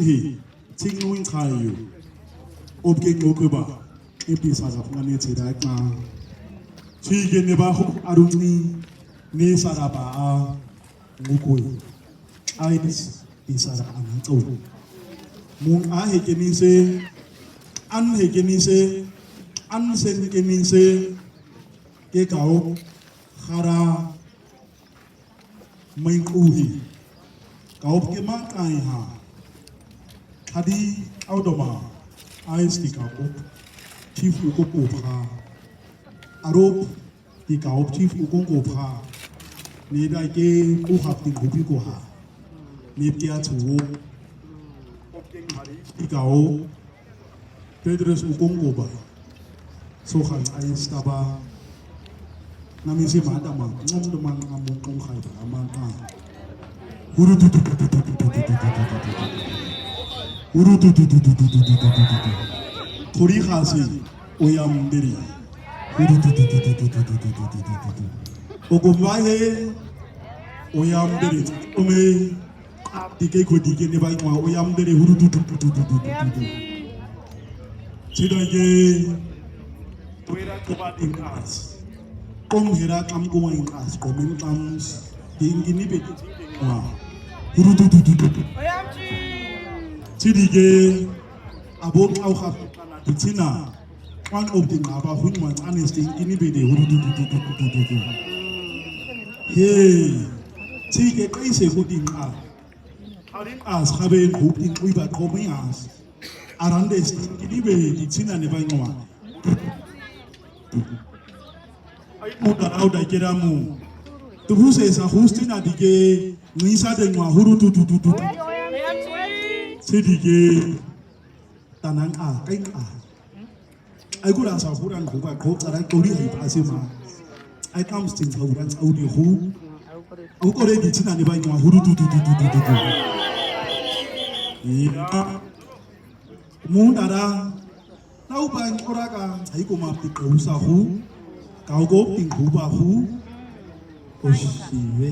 he ting nuing kayu obke ngokuba episara ngane tira ka chige ne ba hu aruni ne saraba ngukoi ainis isara anatso mung a hekenise an hekenise an sen hekenise ke kau khara main uhi kau ke makai ha hadi audoma ais di kau chief uko ko pha arop di kau chief uko ko pha ni dai ke ku hap ting ku ko ha ni pia chu di kau Pedres uko ko ba so khan ais taba nami si madama ngom demang among kong khai amanta huru tu thori khasi oyam deri huru tu ogomba he oyam deri ome dike ko dike ne bai ma oyam deri huru tu chidoye toira ko ba dingas Kong hera kam going as coming comes ding gini be wa huru tu chidige abok au khap tichina one of the aba hun wan anes ding gini be de huru tu hey chige kai se ko ding a harin as khabe ko ding ui ba ko mai as arande ding gini be tichina ne bai ngwa muda auda kiramu tubuse sa hustina dige ngisa de ngwa huru tu sidige tanan a kain a ai kura sa huran ko ba ko tsara ko ri ai pasima ai kam stin sa huran audio hu au ko re gitina ne ba ngwa huru tu ya mu dara nau ba ngora ka ai ko ma pi ko sa hu kau gop ting hu ba hu o shiwe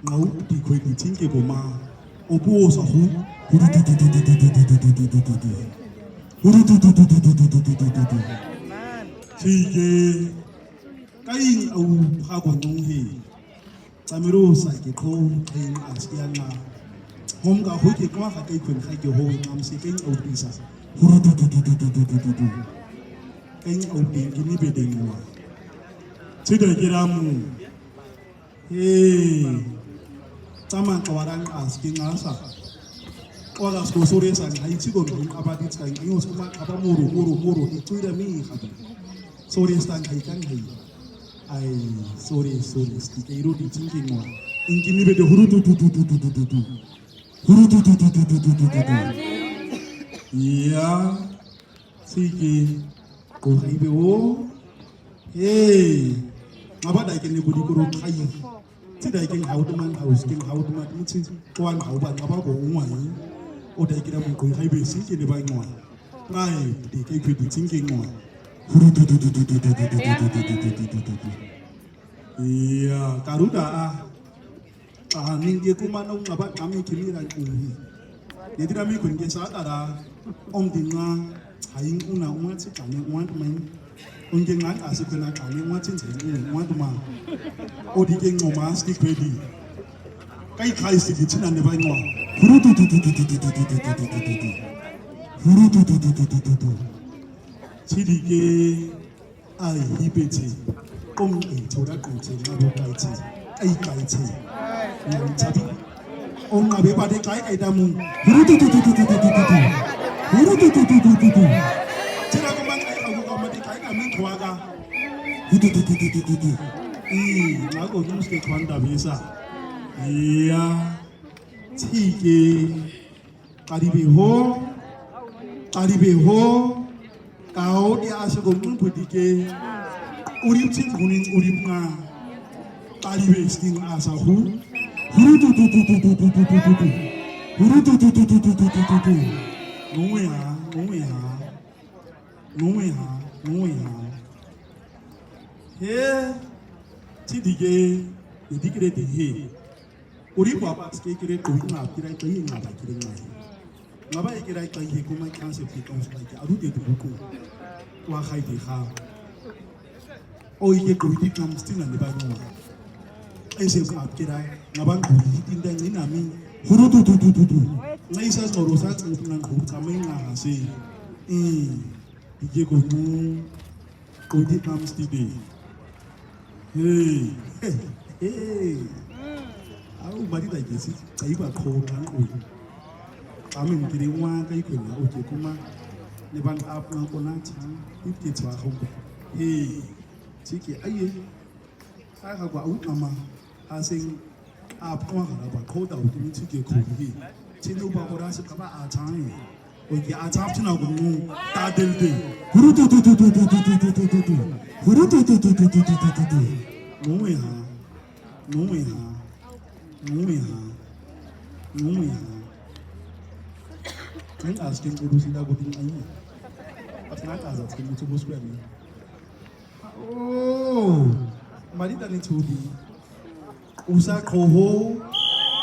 ngau di khoi di ting ke goma o bu o sa hu huru tu chige kai au ha ko nong he samiro sa ke ko king asiana hom ga hu ke kwa ka kai khun khai ke ho nam se king au ti sa huru king au ting gini be ding wa Tidak kiramu, sama kawaran as king asa. Orang sore sang hai cikgu ni abadi sekarang ini semua apa muru itu dah mi kata. Sore sang hai kan hai, ai sore sedikit itu di cincin mo. Ingin ni beda huru tu. Iya, sikit. Kau hai beo, ngapa dah kini budi guru kayu, tidak kini hau teman mesti tuan hau ban apa kau umai, dah kira mungkin kayu besi kini bayi muat, ngai di kayu di cincin muat, iya karuda ning dia kumana ngapa kami kini rancung, jadi kami kun kisah ada om dinga haing una umat si kami umat main. Unjeng ngan asik kena kali macin sini, muat mah. Odi keng ngomas di kredi. Kai kai sedikit cina ne bayi ngwa. Huru tu. Sedike ai hipece. Om corak kucing ngabu kaici. Ai kaici. Yang cabi. Om ngabe pada kai damu. Huru tu. Cina kembang Kuaga, aku mesti kuanda bisa. Iya, cike, karibeho, kau dia asal kumpul putike, urip cing kuning urip nga, karibe sting asahu, huru tu, Nguya, cidige, dikire he, uri bapak sekikire tu ingat kira itu ingat kira ingat. ngaba ikira iqayike kuma cancer pickons like arude duku wa khaidi kha o ike kuiti kamstina ne banwa ese akira ngabantu itinda nginami hurudu ngaisa soro sa tsuna ngutsa menga hase ike kunu kuiti kamstide hey au marida ikesi kaiba khona uyu ame ngire nwa ka ikwela o ke kuma le ban up na kona tsa ipke tswa go tsike aye a ga kwa u ama a sing up kwa ga ba khoda o timi tsike khogi tsino ba ora se ka ba a tsang o ke a tsap tsina go mu ta delte huru tu no ha Kan asking guru sila buting ayo. At nakazat kan ito bos ko yan. Oh, mali tani chudi. Usa koho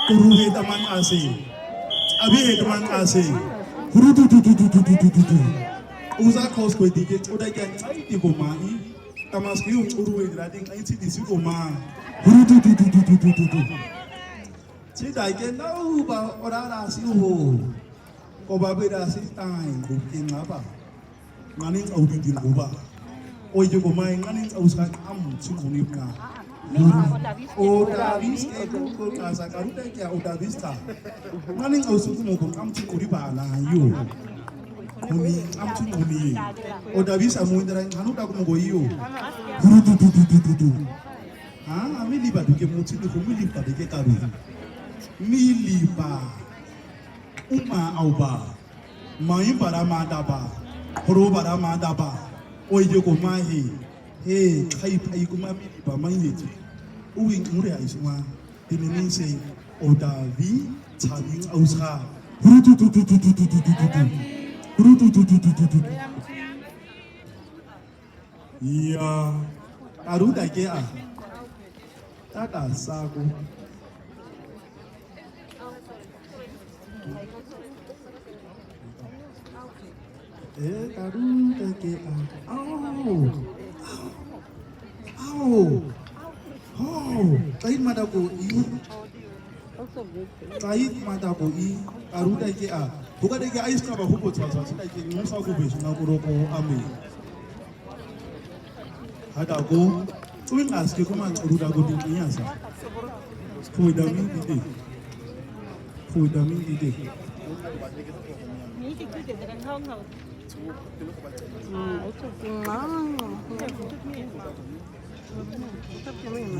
guru he tamang ase. Abi he tamang ase. Guru tu. Usa kos ko dike oda kan ai ti ko mai. Tamas ko yung guru he rading ai ti disi ko ma. Guru tu. Chidai ke no ba ora si ho. Oba beda si tai ko ngapa nganing audidin oba o je ko mai nganing ausa am su kuni ka o davis ke ko ka sa ka ruta ke o davis ta nganing ausu ko mo am su kuri ba na yo kuni am su kuni o davis amu ndara hanu ta ko mo yo tu ha mi liba du ke mo ti ko mi liba de ke ka ru mi liba Uma auba, mai para madaba, horo para madaba, oye ko mahi, kai pai kuma mi ba mai heti. Uwing mure aisuma, dinin se odavi, chabing ausa, hurutu. Iya, aru dake a, tata sago. Karu take Kahit madako karu take buka take ais ka ba huko tsatsa sina ke musa ko be suna ko ko ame hada ko tuin aske kuma tsuru da go din yasa ko da min ide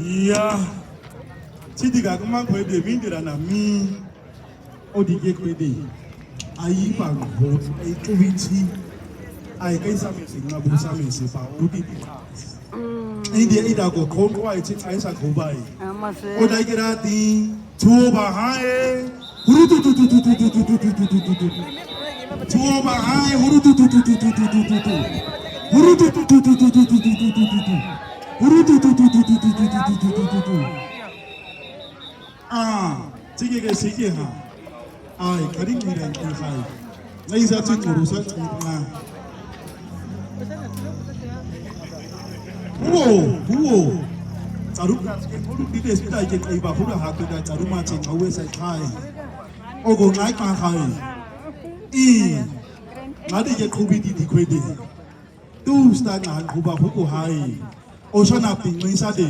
Iya, cidiga kuma ko de mindira na mi odige ko de ayi ba go ai tuwiti ai kai sami singa bu sami se pa udi India ida go ko ko ai tin ai sa ko bai o dai gira di Tsuob hai Tsuob hai Sige sige ha ai karing ni dan ki hai ngai sa tin urusan na Buo Taruka di des dai ke kai ba pura ha ke da taruma chen awe sai kai ogo ngai ka kai ngadi ke kubi di kwede tu sta na ku ba ku hai o shana ping ngai sa de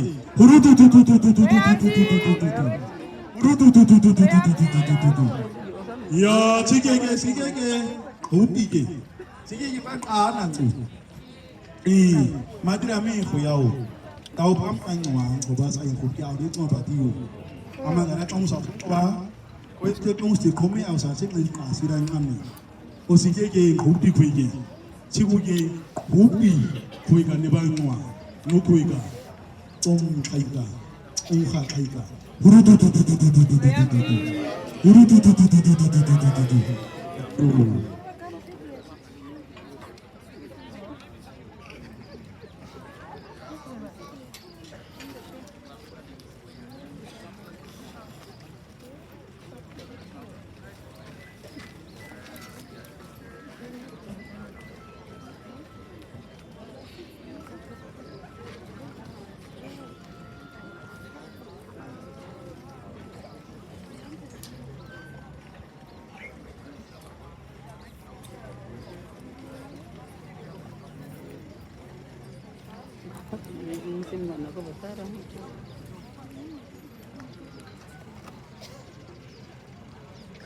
Ya sige hubige sige ban a nan tu madira mi khuyao tao pam anh ngoan của ba sai của kiao đi cho bà tiêu ama ngara trong sọc quá quay cái công sự không mấy ao sa sẽ lên cả sự đang ăn o si cái hú đi quỳ cái chỉ có cái hú bì quỳ cái này bằng ngoan nó quỳ cái trong khai cái ông khai khai cái huru tu Simba na ko batara.